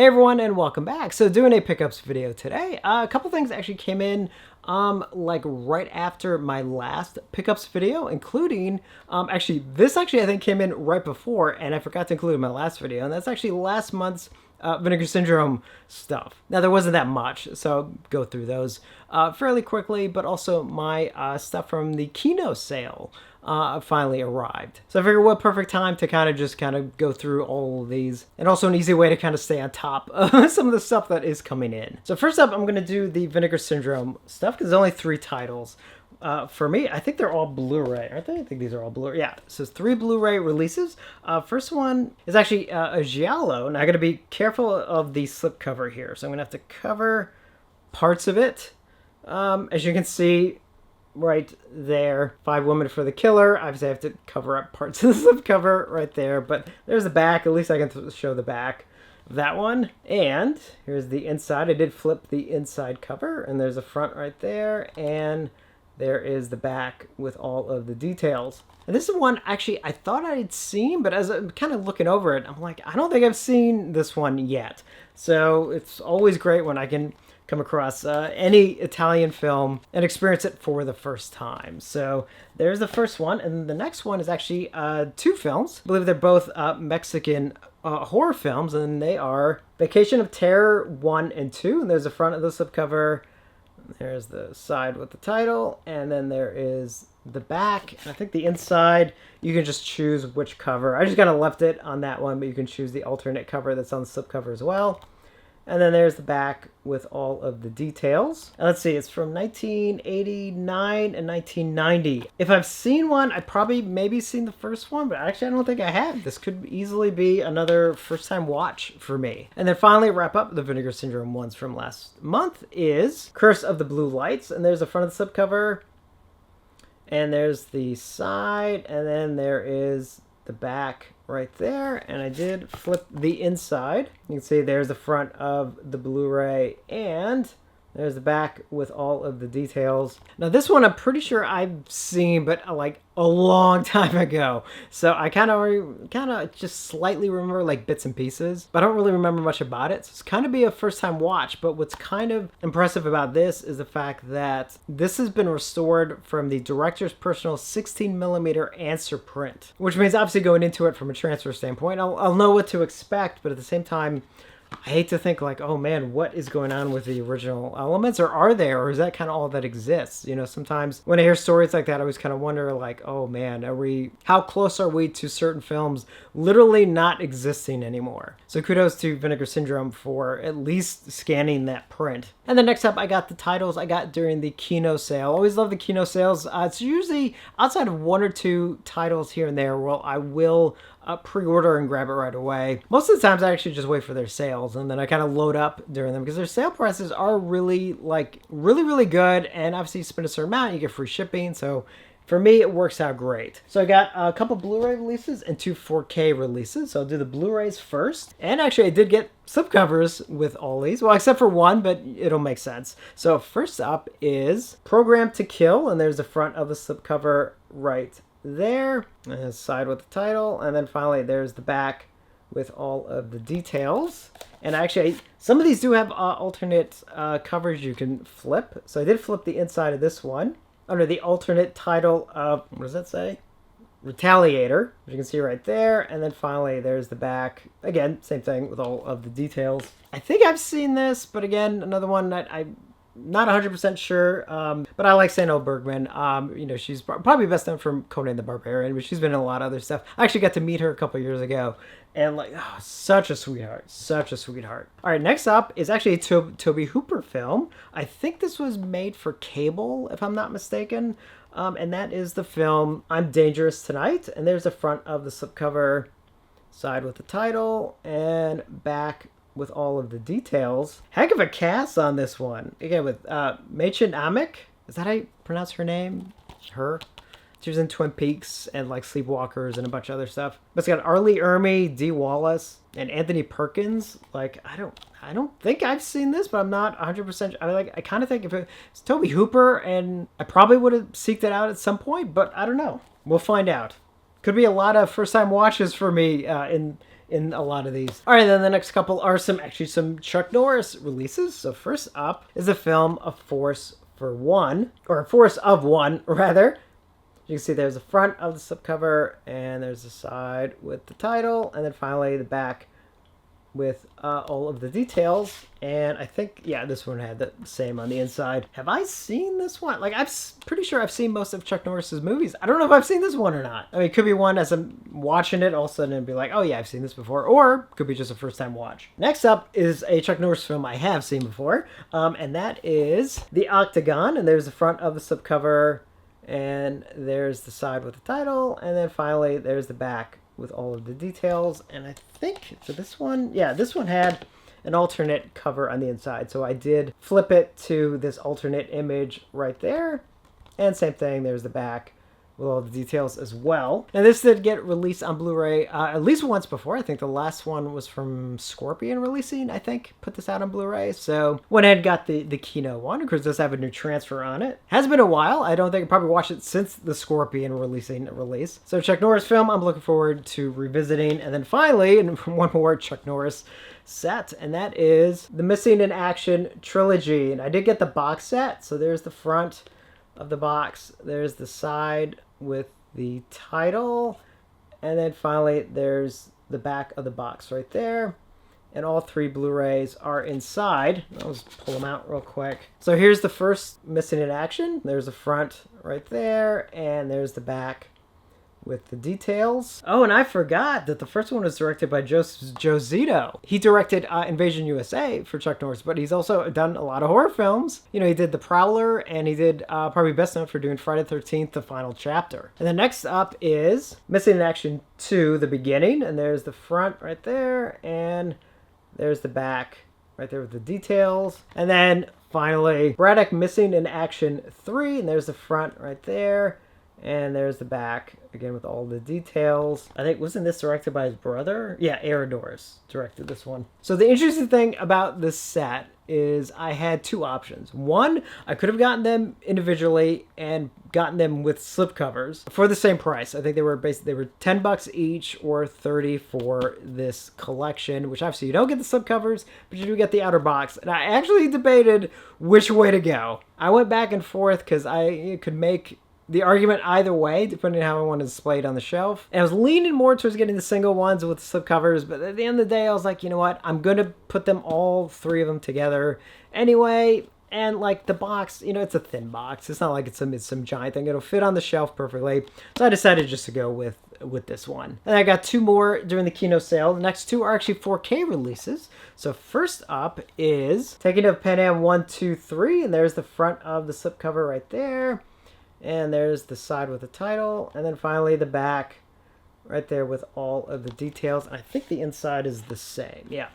Hey everyone, and welcome back. So doing a pickups video today. A couple things actually came in like right after my last pickups video, including this I think came in right before, and I forgot to include in my last video, and that's actually last month's Vinegar Syndrome stuff. Now there wasn't that much, so I'll go through those fairly quickly, but also my stuff from the Kino sale finally arrived. So I figured what perfect time to kind of go through all of these, and also an easy way to kind of stay on top of some of the stuff that is coming in. So first up, I'm going to do the Vinegar Syndrome stuff because there's only 3 titles. For me, I think they're all Blu-ray, aren't they? I think these are all Blu-ray. Yeah, so 3 Blu-ray releases. First one is actually a giallo, and I got to be careful of the slipcover here. So I'm going to have to cover parts of it. As you can see, right there, 5 Women for the Killer. Obviously I have to cover up parts of the slipcover right there, but there's the back. At least I can show the back of that one. And here's the inside. I did flip the inside cover, and there's a front right there, and there is the back with all of the details. And this is one actually I thought I'd seen, but as I'm kind of looking over it, I'm like, I don't think I've seen this one yet. So it's always great when I can come across any Italian film and experience it for the first time. So there's the first one, and the next one is actually 2 films. I believe they're both Mexican horror films, and they are Vacation of Terror 1 and 2, and there's the front of the slipcover. There's the side with the title, and then there is the back. And I think the inside, you can just choose which cover. I just kind of left it on that one, but you can choose the alternate cover that's on the slipcover as well. And then there's the back with all of the details. And let's see, it's from 1989 and 1990. If I've seen one, I probably maybe seen the first one, but actually I don't think I have. This could easily be another first-time watch for me. And then finally wrap up the Vinegar Syndrome ones from last month is Curse of the Blue Lights. And there's the front of the slipcover, and there's the side, and then there is the back right there. And I did flip the inside. You can see there's the front of the Blu-ray, and there's the back with all of the details. Now this one I'm pretty sure I've seen, but like a long time ago. So I kind of just slightly remember like bits and pieces, but I don't really remember much about it. So it's kind of be a first time watch, but what's kind of impressive about this is the fact that this has been restored from the director's personal 16mm answer print, which means obviously going into it from a transfer standpoint, I'll know what to expect, but at the same time, I hate to think like, oh man, what is going on with the original elements, or are there, or is that kind of all that exists? You know, sometimes when I hear stories like that, I always kind of wonder like, oh man, how close are we to certain films literally not existing anymore? So kudos to Vinegar Syndrome for at least scanning that print. And then next up, I got the titles I got during the Kino sale. Always love the Kino sales. It's usually outside of 1 or 2 titles here and there, well, I will pre-order and grab it right away. Most of the times I actually just wait for their sales, and then I kind of load up during them because their sale prices are really really good, and obviously you spend a certain amount, you get free shipping, so for me it works out great. So I got a couple Blu-ray releases and 2 4K releases. So I'll do the Blu-rays first, and actually I did get slipcovers with all these, well except for one, but it'll make sense. So first up is Program to Kill, and there's the front of the slipcover right there, and side with the title, and then finally there's the back with all of the details. And actually some of these do have alternate covers you can flip, so I did flip the inside of this one under the alternate title of, what does that say? Retaliator, which you can see right there. And then finally there's the back, again same thing with all of the details. I think I've seen this, but again another one that I'm not 100% sure, but I like Sandahl Bergman. You know, she's probably best known from Conan the Barbarian, but she's been in a lot of other stuff. I actually got to meet her a couple years ago, and like, oh, such a sweetheart, such a sweetheart. All right, next up is actually a Tobe Hooper film. I think this was made for cable, if I'm not mistaken, and that is the film I'm Dangerous Tonight. And there's the front of the slipcover, side with the title, and back with all of the details. Heck of a cast on this one. Again, with Machen Amick. Is that how you pronounce her name? Her? She was in Twin Peaks and like Sleepwalkers and a bunch of other stuff. But it's got Arlie Ermy, Dee Wallace, and Anthony Perkins. Like, I don't think I've seen this, but I'm not 100%. I kind of think if it's Tobe Hooper, and I probably would have seeked it out at some point, but I don't know. We'll find out. Could be a lot of first time watches for me in in a lot of these. All right, then the next couple are some Chuck Norris releases. So first up is the film A Force for One, or A Force of One, rather. You can see there's the front of the slipcover, and there's the side with the title, and then finally the back with all of the details. And I think, yeah, this one had the same on the inside. Have I seen this one? Like, I'm pretty sure I've seen most of Chuck Norris's movies. I don't know if I've seen this one or not. I mean, it could be one as I'm watching it, all of a sudden and be like, oh yeah, I've seen this before. Or it could be just a first time watch. Next up is a Chuck Norris film I have seen before. And that is The Octagon. And there's the front of the slipcover, and there's the side with the title, and then finally there's the back with all of the details. And I think for this one, yeah, this one had an alternate cover on the inside, so I did flip it to this alternate image right there, and same thing, there's the back with all the details as well. Now this did get released on Blu-ray at least once before. I think the last one was from Scorpion releasing, I think, put this out on Blu-ray. So went ahead and got the Kino one, because it does have a new transfer on it. Has been a while. I don't think I probably watched it since the Scorpion release. So Chuck Norris film I'm looking forward to revisiting. And then finally, and one more Chuck Norris set, and that is the Missing in Action trilogy. And I did get the box set, so there's the front of the box, there's the side with the title, and then finally there's the back of the box right there, and all three Blu-rays are inside. I'll just pull them out real quick. So here's the first Missing in Action. There's the front right there, and there's the back with the details. Oh, and I forgot that the first one was directed by Joe Zito. He directed Invasion USA for Chuck Norris, but he's also done a lot of horror films. You know, he did The Prowler, and he did probably best known for doing Friday the 13th, The Final Chapter. And then next up is Missing in Action 2, The Beginning, and there's the front right there, and there's the back right there with the details. And then finally, Braddock Missing in Action 3, and there's the front right there, and there's the back, again, with all the details. I think, wasn't this directed by his brother? Yeah, Doris directed this one. So the interesting thing about this set is I had two options. One, I could have gotten them individually and gotten them with slipcovers for the same price. I think they were $10 each or $30 for this collection, which obviously you don't get the slipcovers, but you do get the outer box. And I actually debated which way to go. I went back and forth because I could make the argument either way, depending on how I want to display it on the shelf. And I was leaning more towards getting the single ones with the slipcovers, but at the end of the day, I was like, you know what? I'm going to put them all three of them together anyway. And like the box, you know, it's a thin box. It's not like it's some giant thing. It'll fit on the shelf perfectly. So I decided just to go with this one. And I got two more during the Kino sale. The next two are actually 4K releases. So first up is Taking of Pan Am 1, 2, 3. And there's the front of the slipcover right there. And there's the side with the title, and then finally the back right there with all of the details. And I think the inside is the same. Yeah.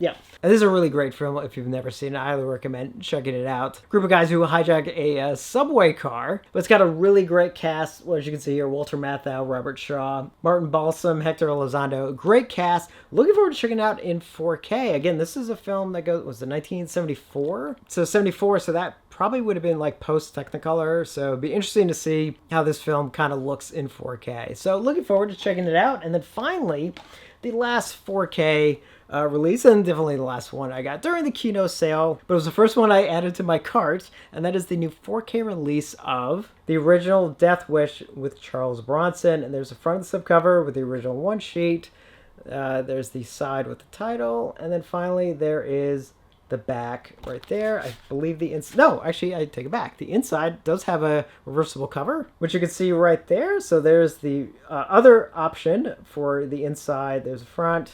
And this is a really great film. If you've never seen it, I highly recommend checking it out. Group of guys who hijack a subway car, but it's got a really great cast. Well, as you can see here, Walter Matthau, Robert Shaw, Martin Balsam, Hector Elizondo. Great cast. Looking forward to checking it out in 4K. Again, this is a film that was in 1974. So 74, so that probably would have been like post-Technicolor, so it'd be interesting to see how this film kind of looks in 4K. So looking forward to checking it out. And then finally, the last 4K release, and definitely the last one I got during the Kino sale, but it was the first one I added to my cart, and that is the new 4K release of the original Death Wish with Charles Bronson. And there's the front of the slipcover with the original one sheet. There's the side with the title, and then finally there is the back right there. I believe no, actually I take it back. The inside does have a reversible cover, which you can see right there. So there's the other option for the inside. There's the front,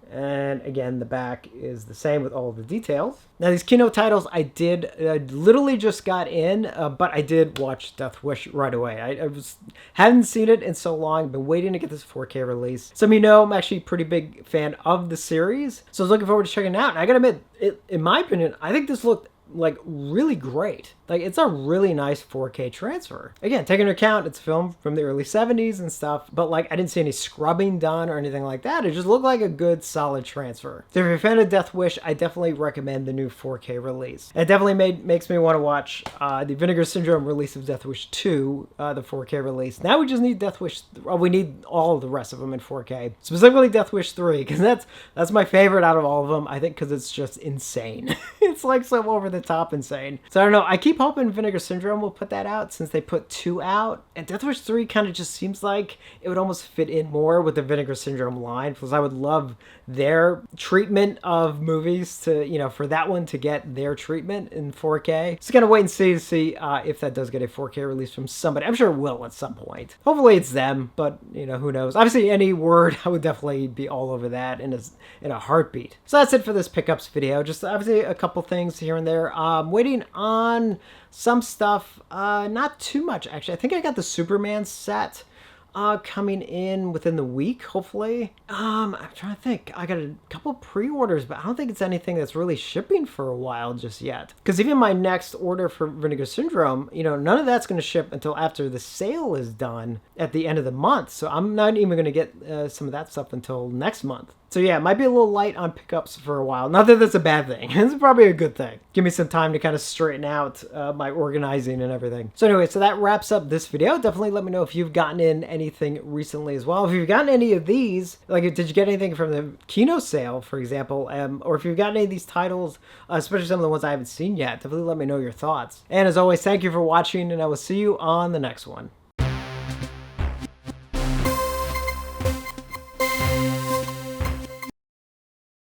and again the back is the same with all the details. Now these Kino titles I literally just got in, but I did watch Death Wish right away. I hadn't seen it in so long, been waiting to get this 4K release. Some of you know I'm actually a pretty big fan of the series, so I was looking forward to checking it out. And I gotta admit, in my opinion, I think this looked like really great. Like, it's a really nice 4K transfer. Again, taking into account it's filmed from the early 70s and stuff, but like I didn't see any scrubbing done or anything like that. It just looked like a good solid transfer. So if you're a fan of Death Wish, I definitely recommend the new 4K release. It definitely makes me want to watch the Vinegar Syndrome release of Death Wish 2, the 4K release. Now we just need Death Wish, we need all of the rest of them in 4K. Specifically Death Wish 3, because that's my favorite out of all of them. I think because it's just insane. It's like so over the top insane. So I don't know, I keep hoping Vinegar Syndrome will put that out since they put 2 out. And Death Wish 3 kind of just seems like it would almost fit in more with the Vinegar Syndrome line, because I would love their treatment of movies to, you know, for that one to get their treatment in 4K. Just gotta wait and see if that does get a 4K release from somebody. I'm sure it will at some point. Hopefully it's them, but you know, who knows. Obviously any word, I would definitely be all over that in a heartbeat. So that's it for this pickups video. Just obviously a couple things here and there. Waiting on some stuff, not too much actually. I think I got the Superman set coming in within the week, hopefully. I'm trying to think. I got a couple pre-orders, but I don't think it's anything that's really shipping for a while just yet. Because even my next order for Vinegar Syndrome, you know, none of that's going to ship until after the sale is done at the end of the month. So I'm not even going to get some of that stuff until next month. So yeah, it might be a little light on pickups for a while. Not that that's a bad thing. It's probably a good thing. Give me some time to kind of straighten out my organizing and everything. So anyway, so that wraps up this video. Definitely let me know if you've gotten in anything recently as well. If you've gotten any of these, like did you get anything from the Kino sale, for example? Or if you've gotten any of these titles, especially some of the ones I haven't seen yet, definitely let me know your thoughts. And as always, thank you for watching, and I will see you on the next one.